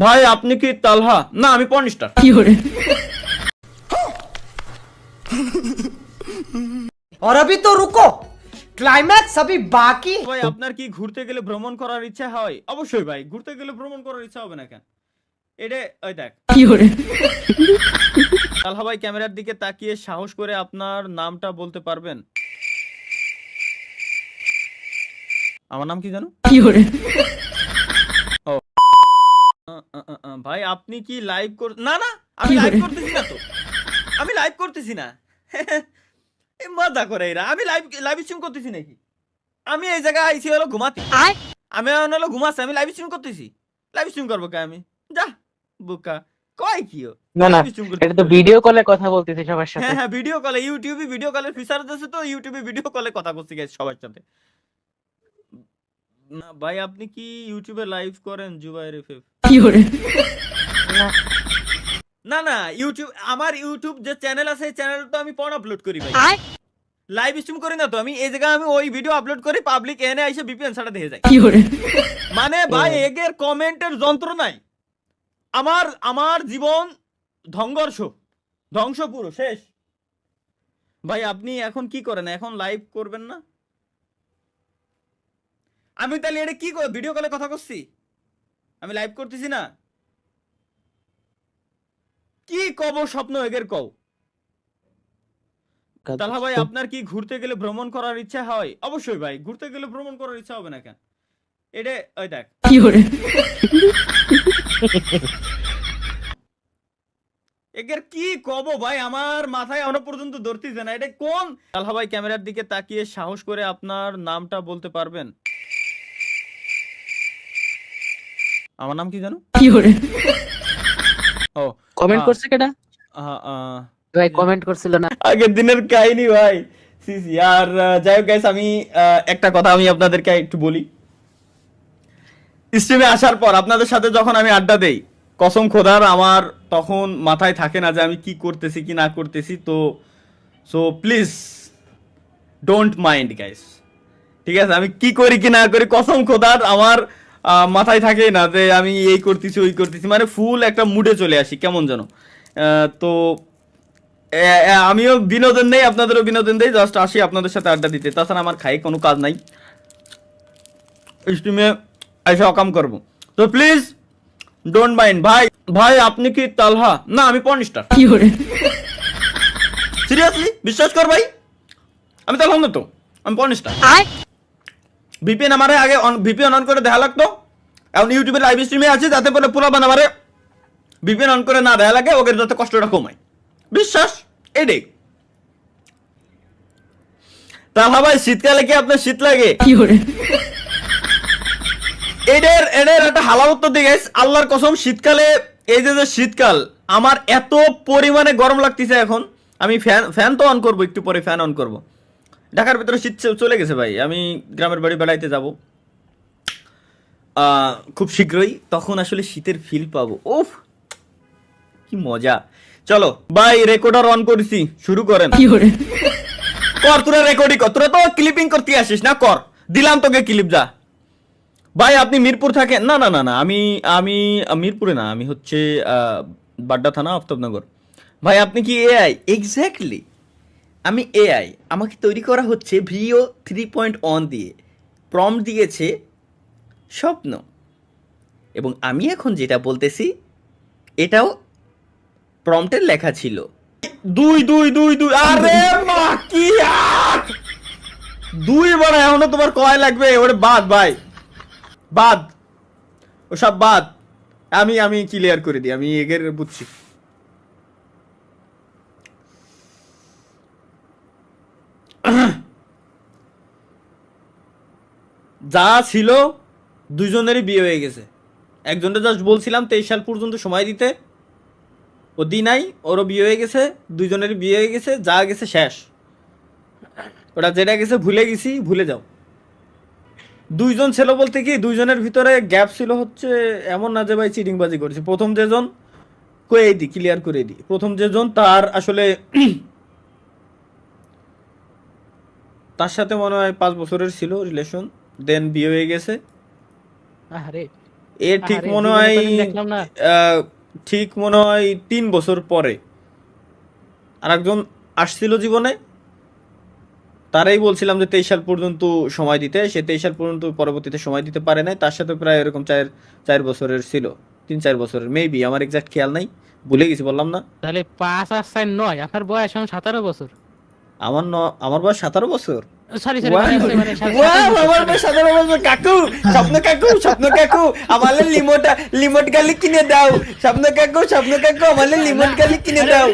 ভাই আপনি কি তালহা? না আমি পর্ন স্টার। और अभी तो रुको, क्लाइमैक्स अभी बाकी। ভাই আপনার কি ঘুরতে গেলে ভ্রমণ করার ইচ্ছা হয়? অবশ্যই ভাই, ঘুরতে গেলে ভ্রমণ করার ইচ্ছা হবে না কেন? এটা ওই দেখ তালহা ভাই, ক্যামেরার দিকে তাকিয়ে সাহস করে আপনার নামটা বলতে পারবেন? আমার নাম কি জানো? ও ভাই আপনি কি লাইভ কর না না আমি লাইভ করতেছি না তো। আমি লাইভ করতেছি না। এ মজা করে এরা। আমি লাইভ লাইভ স্ট্রিম করতেছি নাকি? আমি এই জায়গায় আইছি হলো ঘুমাতে। আমি এখন হলো ঘুমাচ্ছি, আমি লাইভ স্ট্রিম করতেছি। লাইভ স্ট্রিম করবো কে আমি? যা বোকা কয় কি ও? না না, লাইভ স্ট্রিম এটা তো ভিডিও কলে কথা বলতেছি সবার সাথে। হ্যাঁ হ্যাঁ, ভিডিও কলে, ইউটিউবে ভিডিও কলের ফিচার আছে তো, ইউটিউবে ভিডিও কলে কথা করছি গাইস সবার সাথে। না ভাই আপনি কি ইউটিউবে লাইভ করেন জুবাইর এফএফ? না না, ইউটিউব আমার ইউটিউব যে চ্যানেল আছে, চ্যানেল তো আমি পর্ন আপলোড করি ভাই। লাইভ স্ট্রিম করি না তো আমি। এই জায়গায় আমি ওই ভিডিও আপলোড করি, পাবলিক এনে এসে ভিপিএন ছাড়া দেখে যায়। মানে ভাই এগের কমেন্টের যন্ত্র নাই। আমার আমার জীবন ধ্বংস পুরো শেষ। ভাই আপনি এখন কি করেন? এখন লাইভ করবেন না? আমি তাহলে এটা কি করে ভিডিও কলে কথা করছি? আমি লাইভ করতেছি না? কি কব স্বপ্ন এগের কও? তাহলে ভাই আপনার কি ঘুরতে গেলে ভ্রমণ করার ইচ্ছা হয়? অবশ্যই ভাই, ঘুরতে গেলে ভ্রমণ করার ইচ্ছা হবে না কেন? এটা ওই দেখ এগের কি কব ভাই, আমার মাথায় এখনো পর্যন্ত ধরতেছে না। এটা কোন? তাহলে ভাই ক্যামেরার দিকে তাকিয়ে সাহস করে আপনার নামটা বলতে পারবেন? আমার নাম কি জানো? ও কমেন্ট আহ, করছে কেডা? আহ, আহ, ভাই কমেন্ট করছিল না? আগের দিনের কাহিনী ভাই। সিসি আর যাই হোক গাইস, আমি একটা কথা আমি আপনাদেরকে একটু বলি। স্ট্রিমে আসার পর আপনাদের সাথে যখন আমি আড্ডা দেই, কসম খোদার আমার তখন মাথায় থাকে না যে আমি কি করতেছি কি না করতেছি। তো so please don't mind guys, ঠিক আছে? আমি কি করি কি না করি কসম খোদার আমার মাথায় থাকে না যে আমি এই করতেছি ওই করতেছি। মানে ফুল একটা মুডে চলে আসি কেমন যেন। তো আমিও বিনোদন নেই, আপনাদেরও বিনোদন দেই, জাস্ট আসি আপনাদের সাথে আড্ডা দিতে। তাছাড়া আমার খাই কোনো কাজ নাই, স্ট্রিমে এসে অকাম করবো। তো প্লিজ ডোন্ট মাইন্ড। ভাই ভাই আপনি কি তালহা? না আমি পর্ন স্টার। সিরিয়াসলি বিশ্বাস কর ভাই, আমি তালহা না তো, আমি পর্ন স্টার। ভিপিএন আমারে আগে ভিপিএন অন করে দেখা লাগতো। এখন ইউটিউবে লাইভ স্ট্রিমে আছে, যাতে পরে পুরো বানাবারে ভিপিএন অন করে না দেখা লাগে, ওদের যাতে কষ্টটা কমায়। বিশ্বাস এটাই। তাহলে ভাই শীতকালে কি আপনার শীত লাগে? এদের এদের একটা হালামত তো দিকে আল্লাহর কসম। শীতকালে এই যে শীতকাল, আমার এত পরিমাণে গরম লাগতেছে এখন। আমি ফ্যান ফ্যান তো অন করবো, একটু পরে ফ্যান অন করব। ঢাকার ভিতরে শীত চলে গেছে ভাই, আমি গ্রামের বাড়ি বেড়াইতে যাব খুব শীঘ্রই। তখন আসলে শীতের ফিল পাবো। ওফ কি মজা। চলো ভাই, রেকর্ডার অন করেছি, শুরু করেন। কর তোরা রেকর্ডিং কর, তোরা তো ক্লিপিং করতে আসিস না, কর দিলাম তোকে ক্লিপ। যা ভাই। আপনি মিরপুর থাকেন? না না না না, আমি আমি মিরপুরে না, আমি হচ্ছে বাড্ডা থানা, আফতাবনগর। ভাই আপনি কি এআই? এক্স্যাক্টলি, আমি এআই। আমাকে তৈরি করা হচ্ছে ভিও 3.1 দিয়ে। প্রম্পট দিয়েছে স্বপ্ন, এবং আমি এখন যেটা বলতেছি এটাও প্রম্পটের লেখা ছিল। দুই দুই দুই দুই, আরে মা কি দুই বড় এখনো তোমার কয় লাগবে? ওরে বাদ ভাই, বাদ ওসব বাদ। আমি আমি ক্লিয়ার করে দিই, আমি এগের বুঝছি। যা ছিল দুজনেরই বিয়ে হয়ে গেছে। একজনটা জাস্ট বলছিলাম 23 সাল পর্যন্ত সময় দিতে, ও দি নাই, ওরও বিয়ে হয়ে গেছে। দুজনেরই বিয়ে হয়ে গেছে, যা গেছে শেষ। ওটা যেটা গেছে ভুলে গেছি, ভুলে যাও। দুইজন ছিল বলতে কি, দুইজনের ভিতরে গ্যাপ ছিল হচ্ছে এমন না যে ভাই চিটিংবাজি করেছে। প্রথম যেজন কয়ে দিই, ক্লিয়ার করে দিই, প্রথম যেজন তার আসলে তার সাথে মনে হয় 5 বছরের ছিল রিলেশন, দেন বিয়ে হয়ে গেছে। আরে ঠিক আরে, মনে জীবনে হয় কোনোদিন দেখলাম না। ঠিক মনে হয় 3 বছর পরে আরেকজন আসছিল জীবনে, তারাই বলছিলাম যে 23 সাল পর্যন্ত সময় দিতে, সে 23 সাল পর্যন্ত পরবর্তীতে সময় দিতে পারে নাই, তার সাথে প্রায় এরকম 4 বছরের ছিল, 3-4 বছরের মেবি, আমার এক্সাক্ট খেয়াল নাই, ভুলে গেছি বললাম না। তাহলে 5 আর 4 9, আপনার বয়স এখন 17 বছর। আমার বয়স 17 বছর। Sorry Wow! মানে Wow, আমার বয়স 17 বছর। কাকু, স্বপ্ন কাকু, আমালে লিমোট গালি কিনে দাও। স্বপ্ন কাকু, আমালে লিমোট গালি কিনে দাও।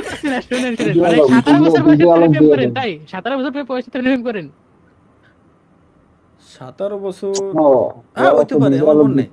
শুনেন মানে 17 বছর বয়সে প্রেম করেন তাই? 17 বছর বয়সে প্রেম করেন? 17 বছর, হ্যাঁ হইতে পারে, আমার মনে নেই।